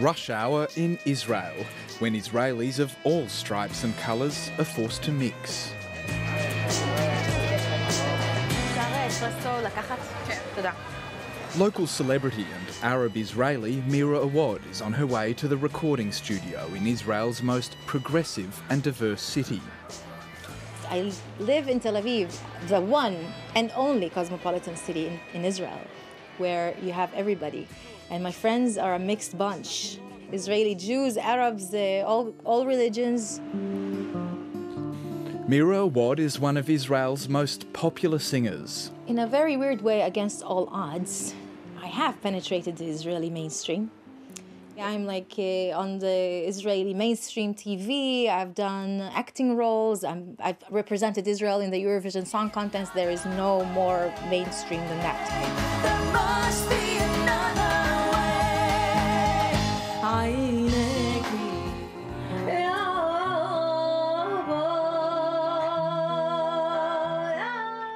rush hour in Israel, when Israelis of all stripes and colours are forced to mix. Local celebrity and Arab-Israeli Mira Awad is on her way to the recording studio in Israel's most progressive and diverse city. I live in Tel Aviv, the one and only cosmopolitan city in Israel, where you have everybody. And my friends are a mixed bunch. Israeli Jews, Arabs, all religions. Mira Awad is one of Israel's most popular singers. In a very weird way, against all odds, I have penetrated the Israeli mainstream. I'm like on the Israeli mainstream TV. I've done acting roles. I've represented Israel in the Eurovision Song Contest. There is no more mainstream than that. There must be another way.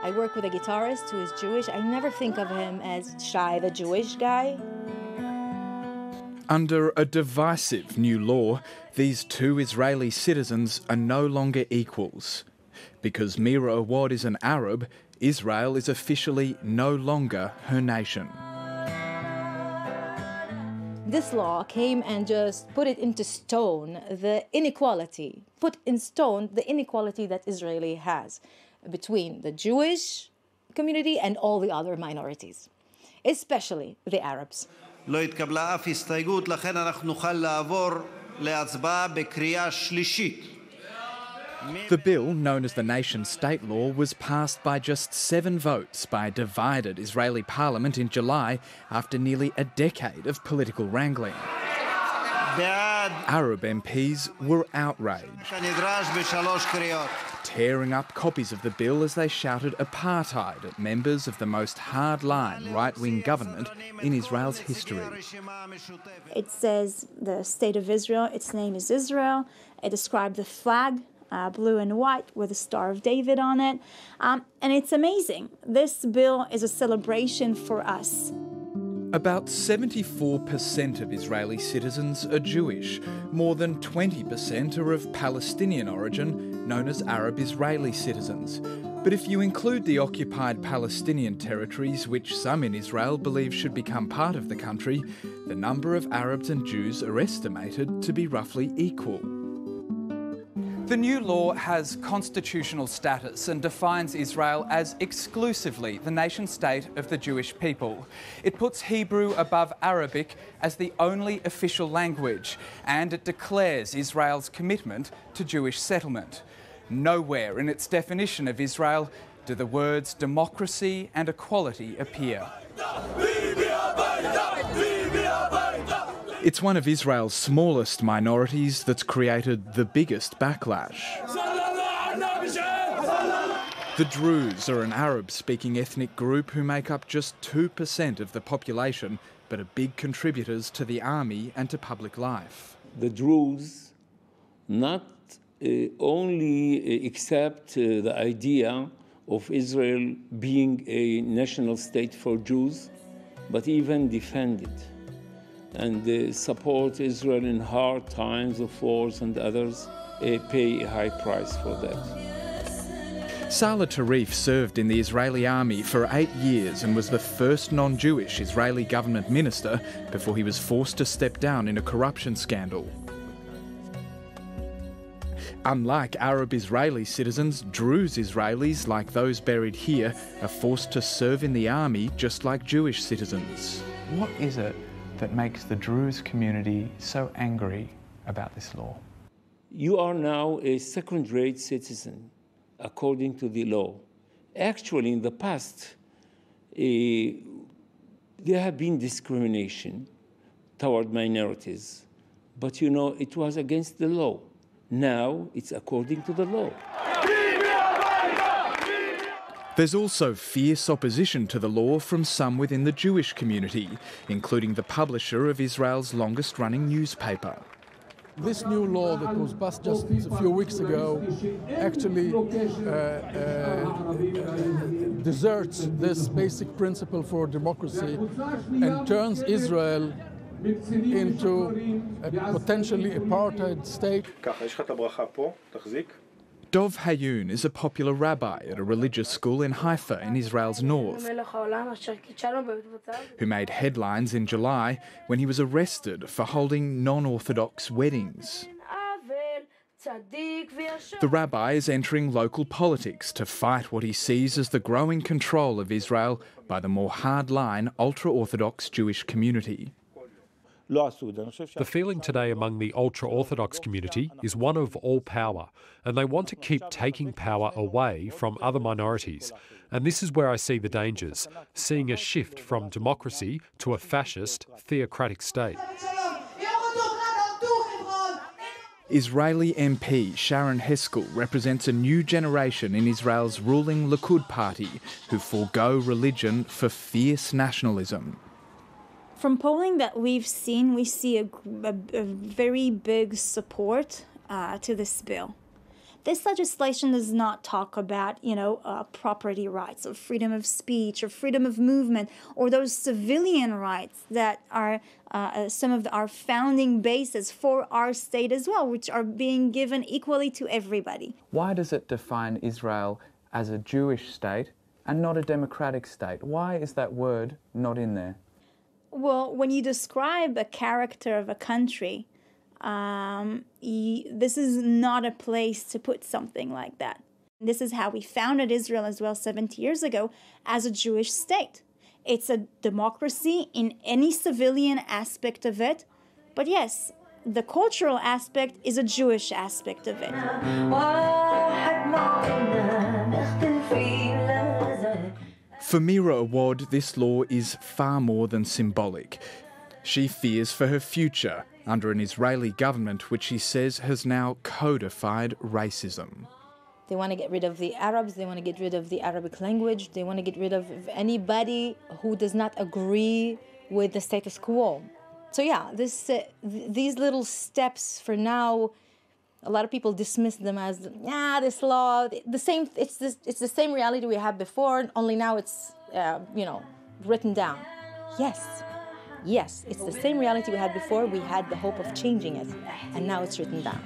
I work with a guitarist who is Jewish. I never think of him as Shai, the Jewish guy. Under a divisive new law, these two Israeli citizens are no longer equals. Because Mira Awad is an Arab, Israel is officially no longer her nation. This law came and just put it into stone, the inequality, put in stone the inequality that Israel has between the Jewish community and all the other minorities, especially the Arabs. לא התקבלה אף הסתייגות, לכן אנחנו נוכל לעבור להצבעה בקריאה שלישית. The bill, known as the nation-state law, was passed by just 7 votes by a divided Israeli parliament in July after nearly a decade of political wrangling. Arab MPs were outraged, tearing up copies of the bill as they shouted apartheid at members of the most hard-line right-wing government in Israel's history. It says the state of Israel, its name is Israel. It described the flag, blue and white, with the Star of David on it. And it's amazing. This bill is a celebration for us. About 74% of Israeli citizens are Jewish. More than 20% are of Palestinian origin, known as Arab Israeli citizens. But if you include the occupied Palestinian territories, which some in Israel believe should become part of the country, the number of Arabs and Jews are estimated to be roughly equal. The new law has constitutional status and defines Israel as exclusively the nation-state of the Jewish people. It puts Hebrew above Arabic as the only official language, and it declares Israel's commitment to Jewish settlement. Nowhere in its definition of Israel do the words democracy and equality appear. It's one of Israel's smallest minorities that's created the biggest backlash. The Druze are an Arab-speaking ethnic group who make up just 2% of the population, but are big contributors to the army and to public life. The Druze not only accept the idea of Israel being a national state for Jews, but even defend it. And support Israel in hard times of wars, and others pay a high price for that. Salah Tarif served in the Israeli army for 8 years and was the first non-Jewish Israeli government minister before he was forced to step down in a corruption scandal. Unlike Arab Israeli citizens, Druze Israelis, like those buried here, are forced to serve in the army just like Jewish citizens. What is it that makes the Druze community so angry about this law? You are now a second-rate citizen, according to the law. Actually, in the past, there have been discrimination toward minorities, but you know, it was against the law. Now, it's according to the law. There's also fierce opposition to the law from some within the Jewish community, including the publisher of Israel's longest-running newspaper. This new law that was passed just a few weeks ago actually deserts this basic principle for democracy and turns Israel into a potentially apartheid state. Dov Hayun is a popular rabbi at a religious school in Haifa in Israel's north, who made headlines in July when he was arrested for holding non-Orthodox weddings. The rabbi is entering local politics to fight what he sees as the growing control of Israel by the more hardline, ultra-Orthodox Jewish community. The feeling today among the ultra-Orthodox community is one of all power, and they want to keep taking power away from other minorities. And this is where I see the dangers, seeing a shift from democracy to a fascist, theocratic state. Israeli MP Sharon Heskel represents a new generation in Israel's ruling Likud party who forego religion for fierce nationalism. From polling that we've seen, we see a very big support to this bill. This legislation does not talk about, property rights or freedom of speech or freedom of movement or those civilian rights that are some of our founding bases for our state as well, which are being given equally to everybody. Why does it define Israel as a Jewish state and not a democratic state? Why is that word not in there? Well, when you describe a character of a country, this is not a place to put something like that. This is how we founded Israel as well 70 years ago, as a Jewish state. It's a democracy in any civilian aspect of it, but yes, the cultural aspect is a Jewish aspect of it. For Mira Awad, this law is far more than symbolic. She fears for her future under an Israeli government which she says has now codified racism. They want to get rid of the Arabs, they want to get rid of the Arabic language, they want to get rid of anybody who does not agree with the status quo. So yeah, these little steps for now, a lot of people dismiss them as, this law, it's the same reality we had before, only now it's, written down. Yes, it's the same reality we had before. We had the hope of changing it, and now it's written down.